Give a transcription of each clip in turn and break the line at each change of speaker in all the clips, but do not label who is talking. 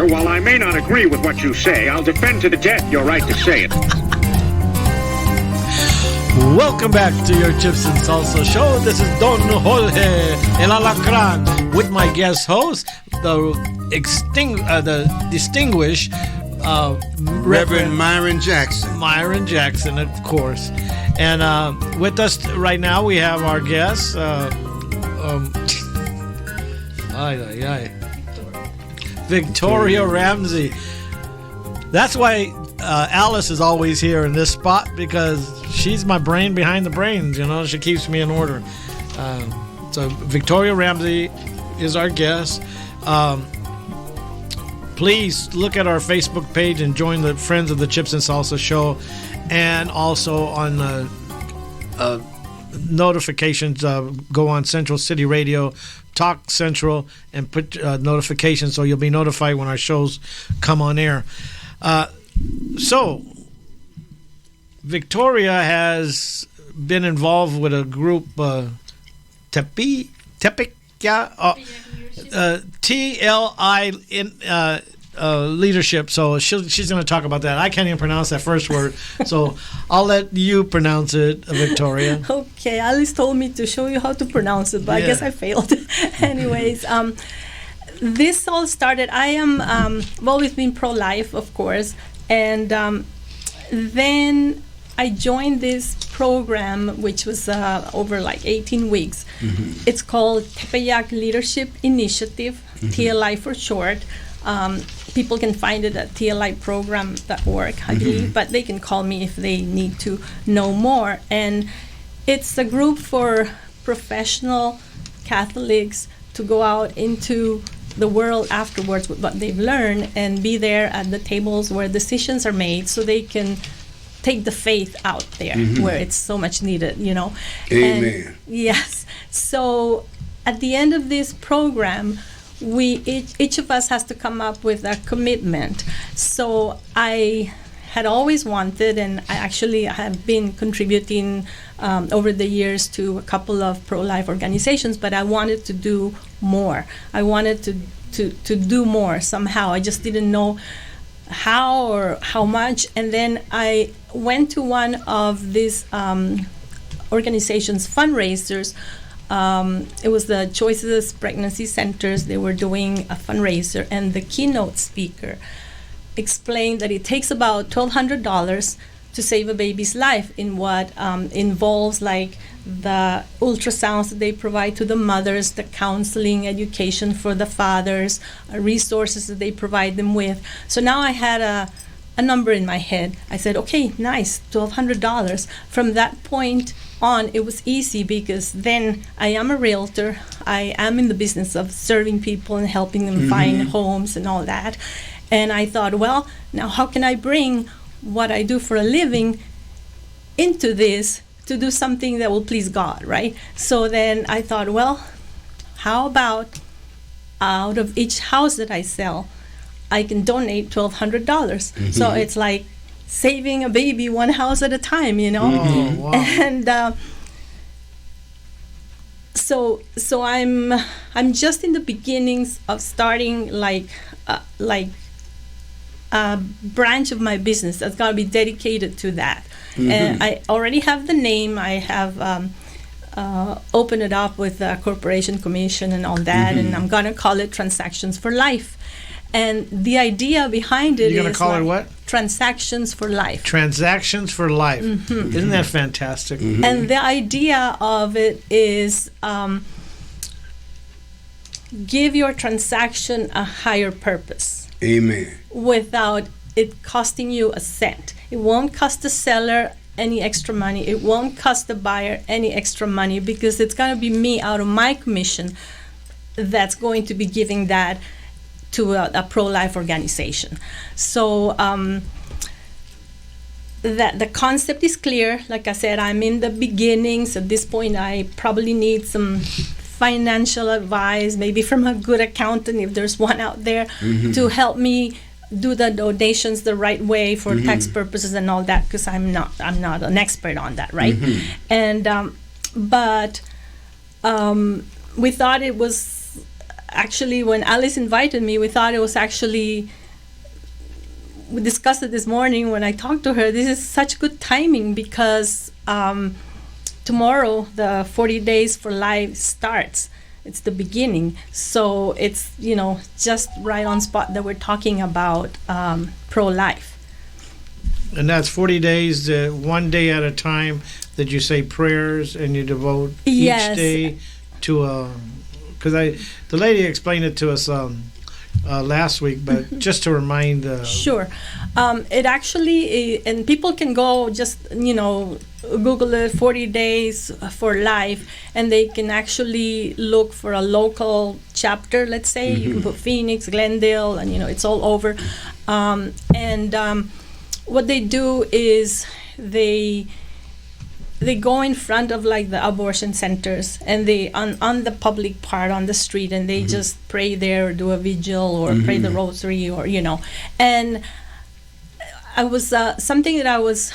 While I may not agree with what you say, I'll defend to the death your right to say it.
Welcome back to your Chips and Salsa show. This is Don Jorge El Alacran with my guest host, the distinguished
Reverend Myron Jackson.
Myron Jackson, of course. And with us right now, we have our guest, Victoria Ramsey. That's why Alice is always here in this spot, because she's my brain behind the brains. You know, she keeps me in order. So Victoria Ramsey is our guest. Please look at our Facebook page and join the Friends of the Chips and Salsa show, and also on notifications. Go on Central City Radio, Talk Central, and put notifications so you'll be notified when our shows come on air. So, Victoria has been involved with a group, TLI leadership. So she's going to talk about that. I can't even pronounce that first word, so I'll let you pronounce it, Victoria.
Okay, Alice told me to show you how to pronounce it, but I guess I failed. Anyways, this all started. I am I've always been pro-life, of course. And then I joined this program, which was over like 18 weeks. Mm-hmm. It's called Tepeyac Leadership Initiative, mm-hmm. TLI for short. People can find it at tliprogram.org, I believe, mm-hmm. but they can call me if they need to know more. And it's a group for professional Catholics to go out into the world afterwards with what they've learned and be there at the tables where decisions are made, so they can take the faith out there, mm-hmm. where it's so much needed, you know.
Amen.
And, yes. So at the end of this program, each of us has to come up with a commitment. So I had always wanted, and I actually have been contributing over the years to a couple of pro-life organizations, but I wanted to do more. I wanted to do more somehow. I just didn't know how or how much. And then I went to one of these organizations' fundraisers. It was the Choices Pregnancy Centers. They were doing a fundraiser, and the keynote speaker explained that it takes about $1,200 to save a baby's life, in what involves like the ultrasounds that they provide to the mothers, the counseling, education for the fathers, resources that they provide them with. So now I had a number in my head. I said, okay, nice, $1,200. From that point on, it was easy, because then I am a realtor. I am in the business of serving people and helping them mm-hmm. find homes and all that. And I thought, well, now how can I bring what I do for a living into this to do something that will please God, right? So then I thought, well, how about out of each house that I sell, I can donate $1,200. Mm-hmm. So it's like saving a baby one house at a time, you know?
Mm-hmm. Oh, wow.
And so I'm just in the beginnings of starting like a branch of my business that's got to be dedicated to that. Mm-hmm. And I already have the name. I have opened it up with the Corporation Commission and all that, mm-hmm. and I'm going to call it Transactions for Life. And the idea behind it is...
You're going to call it what?
Transactions for Life.
Transactions for Life.
Mm-hmm.
Isn't that fantastic?
Mm-hmm. And the idea of it is give your transaction a higher purpose.
Amen.
Without it costing you a cent. It won't cost the seller any extra money. It won't cost the buyer any extra money, because it's going to be me out of my commission that's going to be giving that to a pro-life organization. So that the concept is clear. Like I said, I'm in the beginnings. At this point, I probably need some financial advice, maybe from a good accountant, if there's one out there, mm-hmm. to help me do the donations the right way for mm-hmm. tax purposes and all that, because I'm not an expert on that, right? Mm-hmm. And but we thought it was actually, when Alice invited me, we thought it was actually, we discussed it this morning when I talked to her. This is such good timing because tomorrow the 40 Days for Life starts. It's the beginning. So it's, just right on spot that we're talking about pro-life.
And that's 40 days, one day at a time, that you say prayers and you devote each day to because the lady explained it to us last week, but just to remind.
Sure. It actually, and people can go just, Google it, 40 Days for Life, and they can actually look for a local chapter, let's say. You can put Phoenix, Glendale, and, it's all over. What they do is they go in front of like the abortion centers, and they on the public part on the street, and they just pray there, or do a vigil, or pray the rosary, or And I was something that I was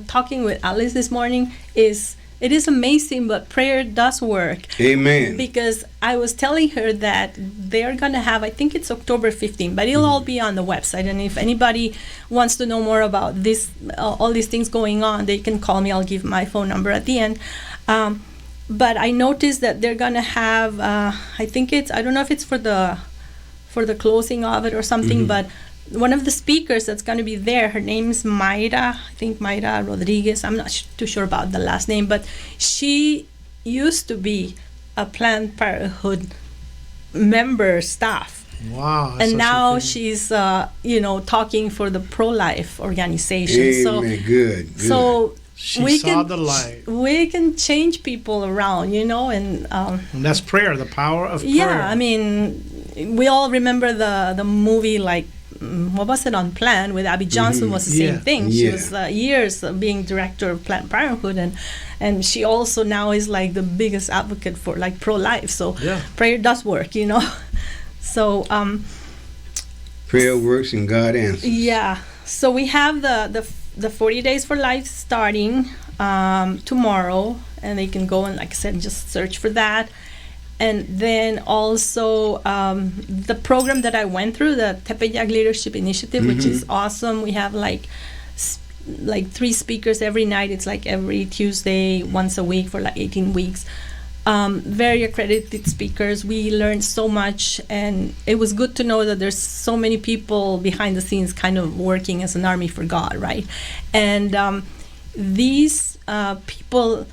talking with Alice this morning is, it is amazing, but prayer does work.
Amen.
Because I was telling her that they're going to have, I think it's October 15th, but it'll all be on the website. And if anybody wants to know more about this, all these things going on, they can call me. I'll give my phone number at the end. But I noticed that they're going to have, I think it's, I don't know if it's for the closing of it or something, but one of the speakers that's going to be there, her name's Mayra, I think Mayra Rodriguez. I'm not too sure about the last name, but she used to be a Planned Parenthood member staff.
Wow.
And now she's, talking for the pro-life organization.
Amen. Good.
So
she saw the light.
We can change people around, and
that's prayer, the power of prayer.
Yeah, I mean, we all remember the movie, like, what was it, Unplanned, with Abby Johnson? Was the same thing. She was years being director of Planned Parenthood, and she also now is like the biggest advocate for like pro-life. So prayer does work, So
prayer works and God answers.
Yeah. So we have the 40 Days for Life starting tomorrow, and they can go and, like I said, just search for that. And then also the program that I went through, the Tepeyac Leadership Initiative, which is awesome. We have like 3 speakers every night. It's like every Tuesday, once a week for like 18 weeks. Very accredited speakers. We learned so much, and it was good to know that there's so many people behind the scenes kind of working as an army for God, right? And these people...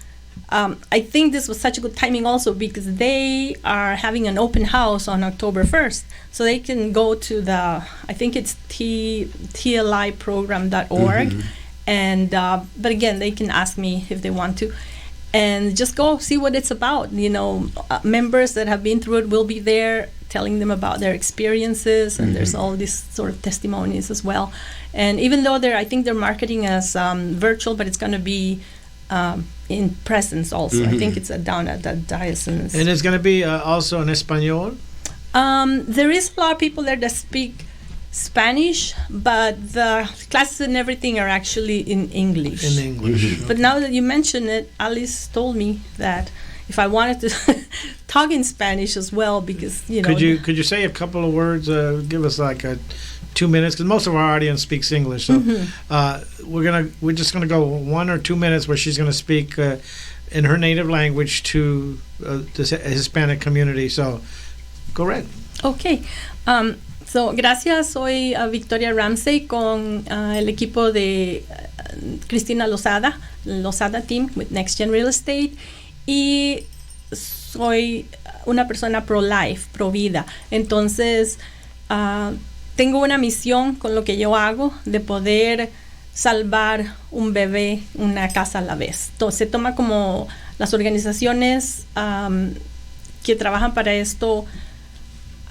I think this was such a good timing also because they are having an open house on October 1st. So they can go to I think it's tliprogram.org. And, but again, they can ask me if they want to. And just go see what it's about. Members that have been through it will be there telling them about their experiences. And there's all these sort of testimonies as well. And even though I think they're marketing as virtual, but it's going to be in presence also. I think it's down at the diocese.
And it's going to be also in Espanol?
There is a lot of people there that speak Spanish, but the classes and everything are actually in English.
In English.
But now that you mention it, Alice told me that if I wanted to talk in Spanish as well, because,
Could you say a couple of words, give us like 2 minutes, because most of our audience speaks English, so we're just gonna go 1 or 2 minutes where she's gonna speak in her native language to the Hispanic community. So, go ahead.
Okay. So, gracias. Soy Victoria Ramsey con el equipo de Cristina Lozada Team with Next Gen Real Estate, y soy una persona pro-life, pro-vida. Entonces, tengo una misión con lo que yo hago de poder salvar un bebé, una casa a la vez. Entonces, se toma como las organizaciones que trabajan para esto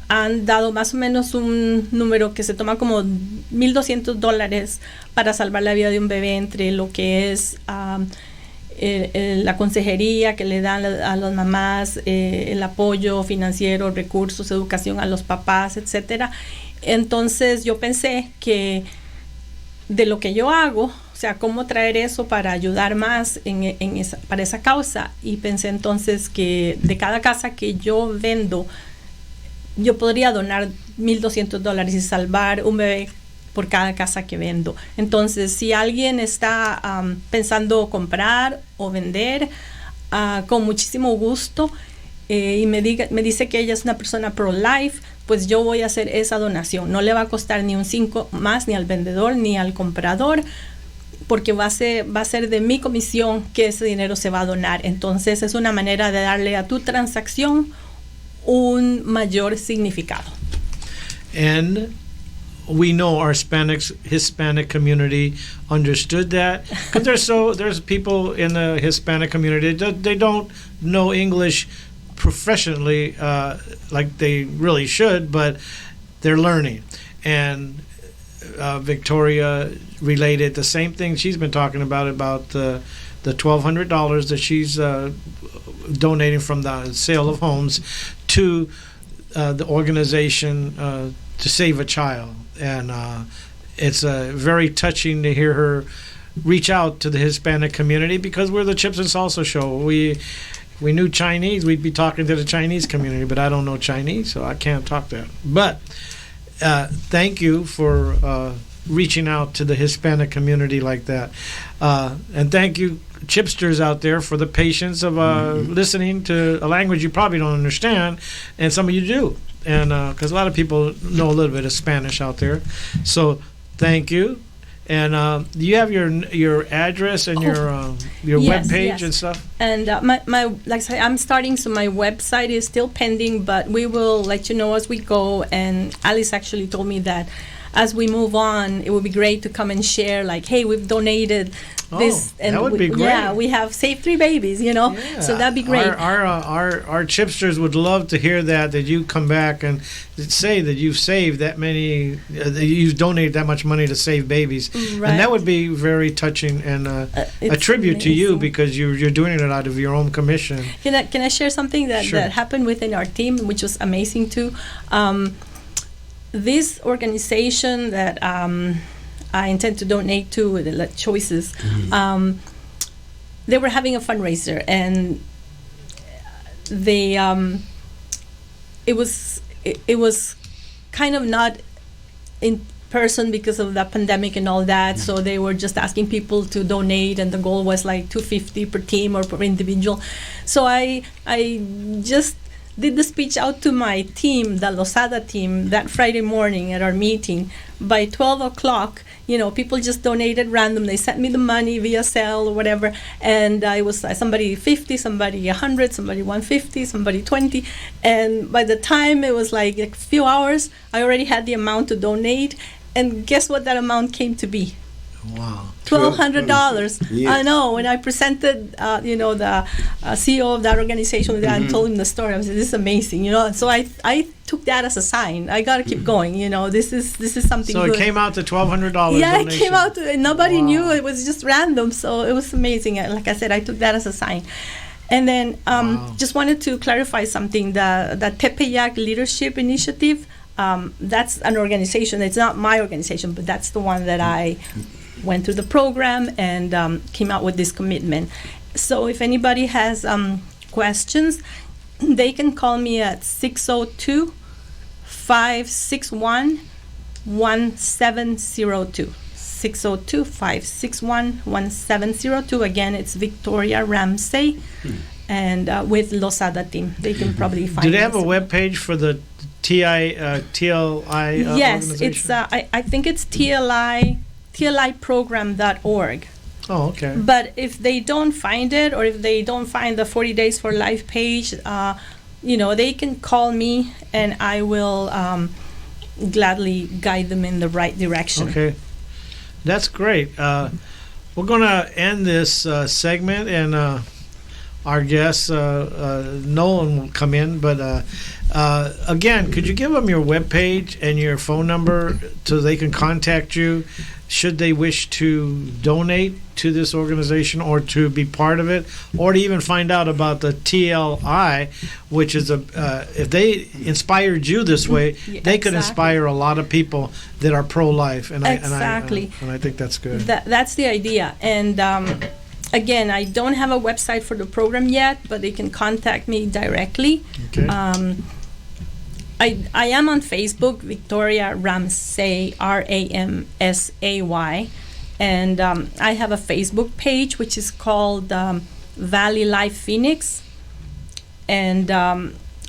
han dado más o menos un número que se toma como $1,200 para salvar la vida de un bebé, entre lo que es la consejería que le dan a las mamás, el apoyo financiero, recursos, educación a los papás, etcétera. Entonces yo pensé que de lo que yo hago, o sea, cómo traer eso para ayudar más para esa causa, y pensé entonces que de cada casa que yo vendo yo podría donar $1,200 y salvar un bebé por cada casa que vendo. Entonces, si alguien está pensando comprar o vender, con muchísimo gusto, y me dice que ella es una persona pro-life, pues yo voy a hacer esa donación. No le va a costar ni un 5 más ni al vendedor ni al comprador, porque va a ser de mi comisión que ese dinero se va a donar. Entonces es una manera de darle a tu transacción un mayor significado.
And we know our Hispanic community understood that, because there's people in the Hispanic community that they don't know English professionally like they really should, but they're learning. And Victoria related the same thing she's been talking about the $1,200 that she's donating from the sale of homes to the organization to save a child. And it's very touching to hear her reach out to the Hispanic community, because we're the Chips and Salsa show. We knew Chinese, we'd be talking to the Chinese community, but I don't know Chinese, so I can't talk to them. But thank you for reaching out to the Hispanic community like that. And thank you, chipsters out there, for the patience of listening to a language you probably don't understand, and some of you do. And because a lot of people know a little bit of Spanish out there. So thank you. And you have your address and your
yes,
webpage
yes.
and stuff?
And my like I say, I'm starting, so my website is still pending, but we will let you know as we go. And Alice actually told me that as we move on, it would be great to come and share, like, hey, we've donated this. And
that would be great.
Yeah, we have saved 3 babies,
Yeah.
So that'd be great.
Our chipsters would love to hear that you come back and say that you've saved that many, that you've donated that much money to save babies.
Right.
And that would be very touching, and a tribute to you, because you're doing it out of your own commission.
Can I share something that happened within our team, which was amazing too? This organization that I intend to donate to, the Choices, they were having a fundraiser, and they it was kind of not in person because of the pandemic and all that, so they were just asking people to donate, and the goal was like $250 per team or per individual. So I just did the speech out to my team, the Losada team, that Friday morning at our meeting. By 12 o'clock, people just donated random. They sent me the money via Zelle or whatever, and it was somebody 50, somebody 100, somebody 150, somebody 20. And by the time it was like a few hours, I already had the amount to donate. And guess what that amount came to be?
Wow.
$1,200.
Yeah.
I know. When I presented, the CEO of that organization with that and told him the story, I was like, "This is amazing," So I took that as a sign. I got to keep going. This is something.
So
good.
it came out to $1,200.
Yeah,
donation.
it came out. Nobody
Wow.
knew. It was just random. So it was amazing. Like I said, I took that as a sign. And then just wanted to clarify something. The Tepeyac Leadership Initiative. That's an organization. It's not my organization, but that's the one that I went through the program and came out with this commitment. So if anybody has questions, they can call me at 602-561-1702. 602-561-1702. Again, it's Victoria Ramsey, and with Losada team. They can probably find.
Do they have a
us.
web page for the TLI
Yes,
organization?
it's I think it's tliprogram.org.
Oh, okay.
But if they don't find it, or if they don't find the 40 Days for Life page, they can call me, and I will gladly guide them in the right direction.
Okay. That's great. We're going to end this segment, and our guest, Nolan, will come in. But again, could you give them your webpage and your phone number so they can contact you should they wish to donate to this organization, or to be part of it, or to even find out about the TLI, which is if they inspired you this way, they could inspire a lot of people that are pro-life. And
Exactly.
I think that's good.
That's the idea. And again, I don't have a website for the program yet, but they can contact me directly.
Okay.
I am on Facebook, Victoria Ramsey, Ramsay, and I have a Facebook page which is called Valley Life Phoenix. And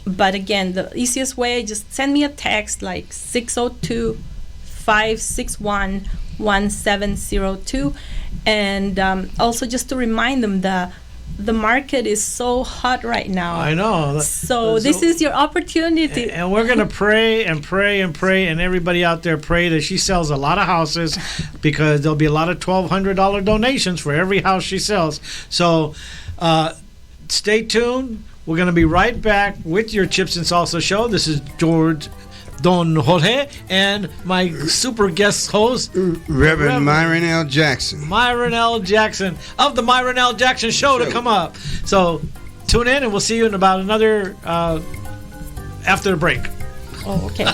but again, the easiest way, just send me a text like 602-561-1702, and also just to remind them the market is so hot right now.
I know.
So this is your opportunity.
And we're going to pray and pray and pray, and everybody out there pray that she sells a lot of houses, because there'll be a lot of $1,200 donations for every house she sells. So stay tuned. We're going to be right back with your Chips and Salsa show. This is Don Jorge, and my super guest host,
Reverend Myron L. Jackson.
Myron L. Jackson of the Myron L. Jackson Show to come up. So tune in, and we'll see you in about another after the break.
Oh, okay.